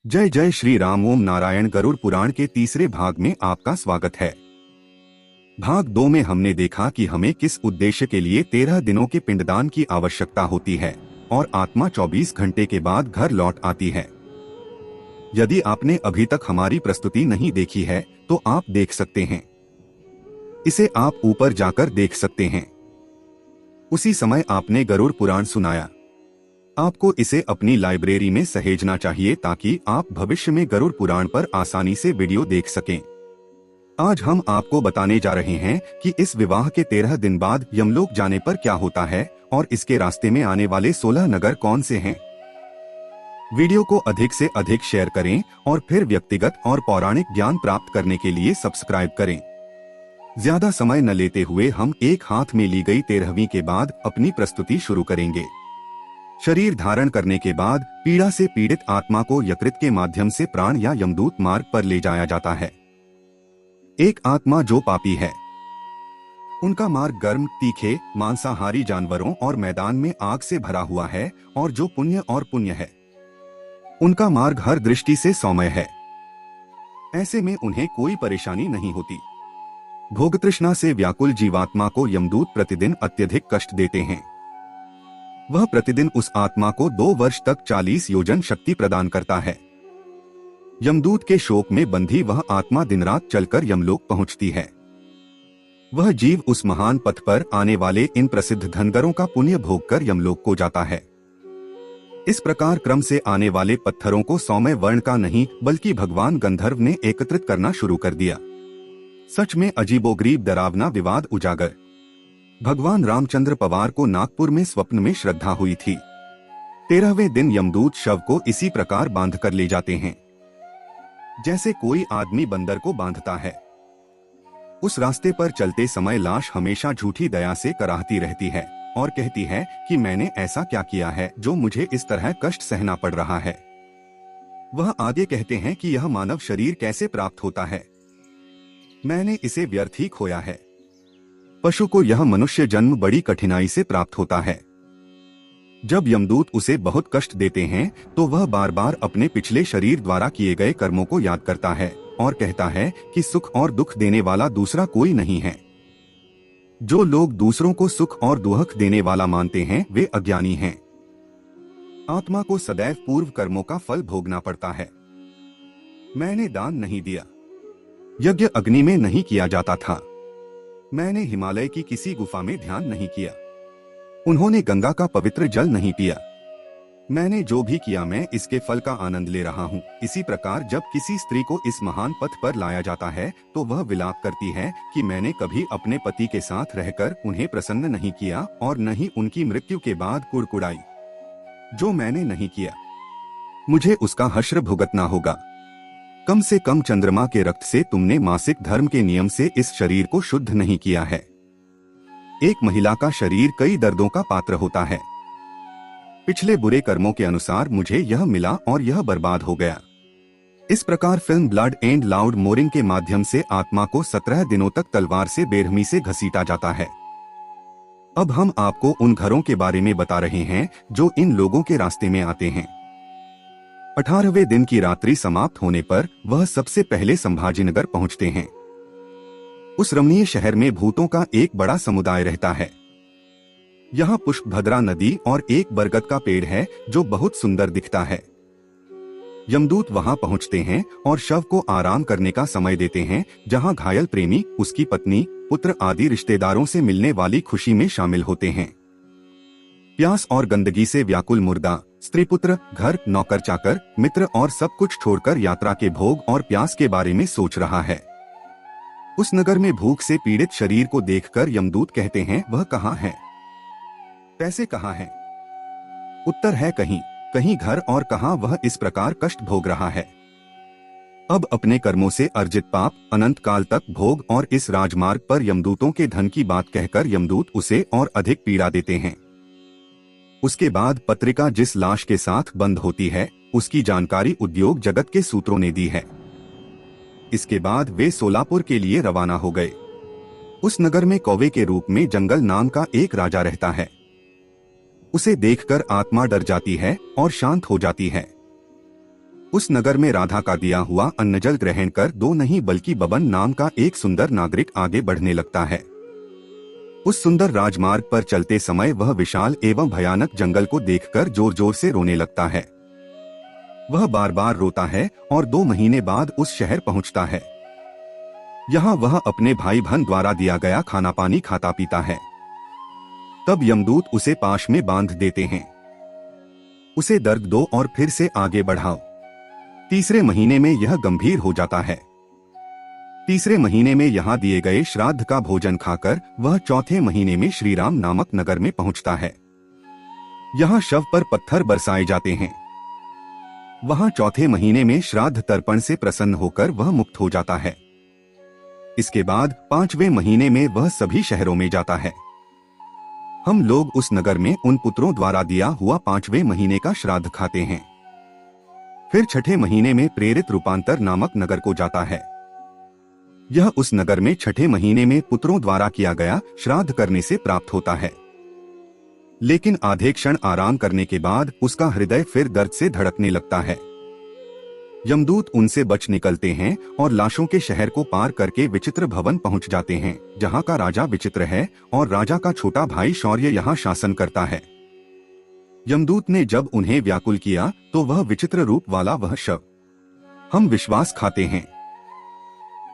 जय जय श्री राम। ओम नारायण। गरुड़ पुराण के तीसरे भाग में आपका स्वागत है। भाग 2 में हमने देखा कि हमें किस उद्देश्य के लिए 13 दिनों के पिंडदान की आवश्यकता होती है और आत्मा 24 घंटे के बाद घर लौट आती है। यदि आपने अभी तक हमारी प्रस्तुति नहीं देखी है तो आप देख सकते हैं। इसे आप ऊपर जाकर देख सकते हैं। उसी समय आपने गरुड़ पुराण सुनाया। आपको इसे अपनी लाइब्रेरी में सहेजना चाहिए ताकि आप भविष्य में गरुड़ पुराण पर आसानी से वीडियो देख सकें। आज हम आपको बताने जा रहे हैं कि इस विवाह के 13 दिन बाद यमलोक जाने पर क्या होता है और इसके रास्ते में आने वाले 16 नगर कौन से हैं। वीडियो को अधिक से अधिक शेयर करें और फिर व्यक्तिगत और पौराणिक ज्ञान प्राप्त करने के लिए सब्सक्राइब करें। ज्यादा समय न लेते हुए हम एक हाथ में ली गई 13वीं के बाद अपनी प्रस्तुति शुरू करेंगे। शरीर धारण करने के बाद पीड़ा से पीड़ित आत्मा को यकृत के माध्यम से प्राण या यमदूत मार्ग पर ले जाया जाता है। एक आत्मा जो पापी है, उनका मार्ग गर्म, तीखे, मांसाहारी जानवरों और मैदान में आग से भरा हुआ है, और जो पुण्य है, उनका मार्ग हर दृष्टि से सौम्य है। ऐसे में उन्हें कोई परेशानी नहीं होती। भोग तृष्णा से व्याकुल जीवात्मा को यमदूत प्रतिदिन अत्यधिक कष्ट देते हैं। वह प्रतिदिन उस आत्मा को 2 वर्ष तक 40 योजन शक्ति प्रदान करता है। यमदूत के शोक में बंधी वह आत्मा दिन रात चलकर यमलोक पहुंचती है। वह जीव उस महान पथ पर आने वाले इन प्रसिद्ध धनगरों का पुण्य भोग कर यमलोक को जाता है। इस प्रकार क्रम से आने वाले पत्थरों को सौम्य वर्ण का नहीं बल्कि भगवान गंधर्व ने एकत्रित करना शुरू कर दिया। सच में अजीबोगरीब डरावना विवाद उजागर। भगवान रामचंद्र पवार को नागपुर में स्वप्न में श्रद्धा हुई थी। 13वें दिन यमदूत शव को इसी प्रकार बांध कर ले जाते हैं जैसे कोई आदमी बंदर को बांधता है। उस रास्ते पर चलते समय लाश हमेशा झूठी दया से कराहती रहती है और कहती है कि मैंने ऐसा क्या किया है जो मुझे इस तरह कष्ट सहना पड़ रहा है। वह आगे कहते हैं कि यह मानव शरीर कैसे प्राप्त होता है, मैंने इसे व्यर्थ ही खोया है। पशु को यह मनुष्य जन्म बड़ी कठिनाई से प्राप्त होता है। जब यमदूत उसे बहुत कष्ट देते हैं तो वह बार बार अपने पिछले शरीर द्वारा किए गए कर्मों को याद करता है और कहता है कि सुख और दुख देने वाला दूसरा कोई नहीं है। जो लोग दूसरों को सुख और दुख देने वाला मानते हैं वे अज्ञानी हैं। आत्मा को सदैव पूर्व कर्मों का फल भोगना पड़ता है। मैंने दान नहीं दिया, यज्ञ अग्नि में नहीं किया जाता था, मैंने हिमालय की किसी गुफा में ध्यान नहीं किया, उन्होंने गंगा का पवित्र जल नहीं पिया, मैंने जो भी किया मैं इसके फल का आनंद ले रहा हूँ। इसी प्रकार जब किसी स्त्री को इस महान पथ पर लाया जाता है तो वह विलाप करती है कि मैंने कभी अपने पति के साथ रहकर उन्हें प्रसन्न नहीं किया और न ही उनकी मृत्यु के बाद कुड़कुड़ाई। जो मैंने नहीं किया मुझे उसका हश्र भुगतना होगा। कम से कम चंद्रमा के रक्त से तुमने मासिक धर्म के नियम से इस शरीर को शुद्ध नहीं किया है। एक महिला का शरीर कई दर्दों का पात्र होता है। पिछले बुरे कर्मों के अनुसार मुझे यह मिला और यह बर्बाद हो गया। इस प्रकार film blood and loud mooring के माध्यम से आत्मा को 17 दिनों तक तलवार से बेरहमी से घसीटा जाता है। अब हम आपको उन घरों के बारे में बता रहे हैं जो इन लोगों के रास्ते में आते हैं। 18वें दिन की रात्रि समाप्त होने पर वह सबसे पहले संभाजीनगर पहुंचते हैं। उस रमणीय शहर में भूतों का एक बड़ा समुदाय रहता है। यहाँ पुष्पभद्रा नदी और एक बरगद का पेड़ है जो बहुत सुंदर दिखता है। यमदूत वहां पहुंचते हैं और शव को आराम करने का समय देते हैं, जहां घायल प्रेमी, उसकी पत्नी, पुत्र आदि रिश्तेदारों से मिलने वाली खुशी में शामिल होते हैं। प्यास और गंदगी से व्याकुल मुर्दा, स्त्री पुत्र, घर, नौकर चाकर, मित्र और सब कुछ छोड़कर यात्रा के भोग और प्यास के बारे में सोच रहा है। उस नगर में भूख से पीड़ित शरीर को देखकर यमदूत कहते हैं, वह कहाँ है, पैसे कहाँ हैं? उत्तर है कहीं कहीं घर, और कहाँ वह इस प्रकार कष्ट भोग रहा है। अब अपने कर्मों से अर्जित पाप अनंत काल तक भोग और इस राजमार्ग पर यमदूतों के धन की बात कहकर यमदूत उसे और अधिक पीड़ा देते हैं। उसके बाद पत्रिका जिस लाश के साथ बंद होती है उसकी जानकारी उद्योग जगत के सूत्रों ने दी है। इसके बाद वे सोलापुर के लिए रवाना हो गए। उस नगर में कौवे के रूप में जंगल नाम का एक राजा रहता है। उसे देखकर आत्मा डर जाती है और शांत हो जाती है। उस नगर में राधा का दिया हुआ अन्नजल ग्रहण कर दो नहीं बल्कि बबन नाम का एक सुंदर नागरिक आगे बढ़ने लगता है। उस सुंदर राजमार्ग पर चलते समय वह विशाल एवं भयानक जंगल को देखकर जोर जोर से रोने लगता है। वह बार बार रोता है और 2 महीने बाद उस शहर पहुंचता है। यहाँ वह अपने भाई बहन द्वारा दिया गया खाना पानी खाता पीता है। तब यमदूत उसे पाश में बांध देते हैं। उसे दर्द दो और फिर से आगे बढ़ाओ। तीसरे महीने में यह गंभीर हो जाता है। तीसरे महीने में यहाँ दिए गए श्राद्ध का भोजन खाकर वह चौथे महीने में श्रीराम नामक नगर में पहुंचता है। यहाँ शव पर पत्थर बरसाए जाते हैं। वहाँ चौथे महीने में श्राद्ध तर्पण से प्रसन्न होकर वह मुक्त हो जाता है। इसके बाद 5वें महीने में वह सभी शहरों में जाता है। हम लोग उस नगर में उन पुत्रों द्वारा दिया हुआ 5वें महीने का श्राद्ध खाते हैं। फिर 6ठे महीने में प्रेरित रूपांतर नामक नगर को जाता है। यह उस नगर में 6ठे महीने में पुत्रों द्वारा किया गया श्राद्ध करने से प्राप्त होता है। लेकिन आधे क्षण आराम करने के बाद उसका हृदय फिर दर्द से धड़कने लगता है। यमदूत उनसे बच निकलते हैं और लाशों के शहर को पार करके विचित्र भवन पहुंच जाते हैं, जहां का राजा विचित्र है और राजा का छोटा भाई शौर्य यहां शासन करता है। यमदूत ने जब उन्हें व्याकुल किया तो वह विचित्र रूप वाला वह शव हम विश्वास खाते हैं।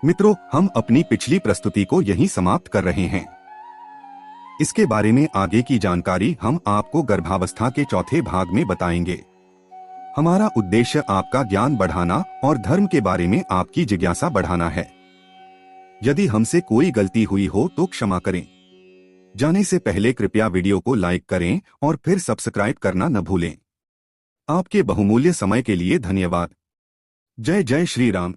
मित्रों, हम अपनी पिछली प्रस्तुति को यहीं समाप्त कर रहे हैं। इसके बारे में आगे की जानकारी हम आपको गर्भावस्था के चौथे भाग में बताएंगे। हमारा उद्देश्य आपका ज्ञान बढ़ाना और धर्म के बारे में आपकी जिज्ञासा बढ़ाना है। यदि हमसे कोई गलती हुई हो तो क्षमा करें। जाने से पहले कृपया वीडियो को लाइक करें और फिर सब्सक्राइब करना न भूलें। आपके बहुमूल्य समय के लिए धन्यवाद। जय जय श्री राम।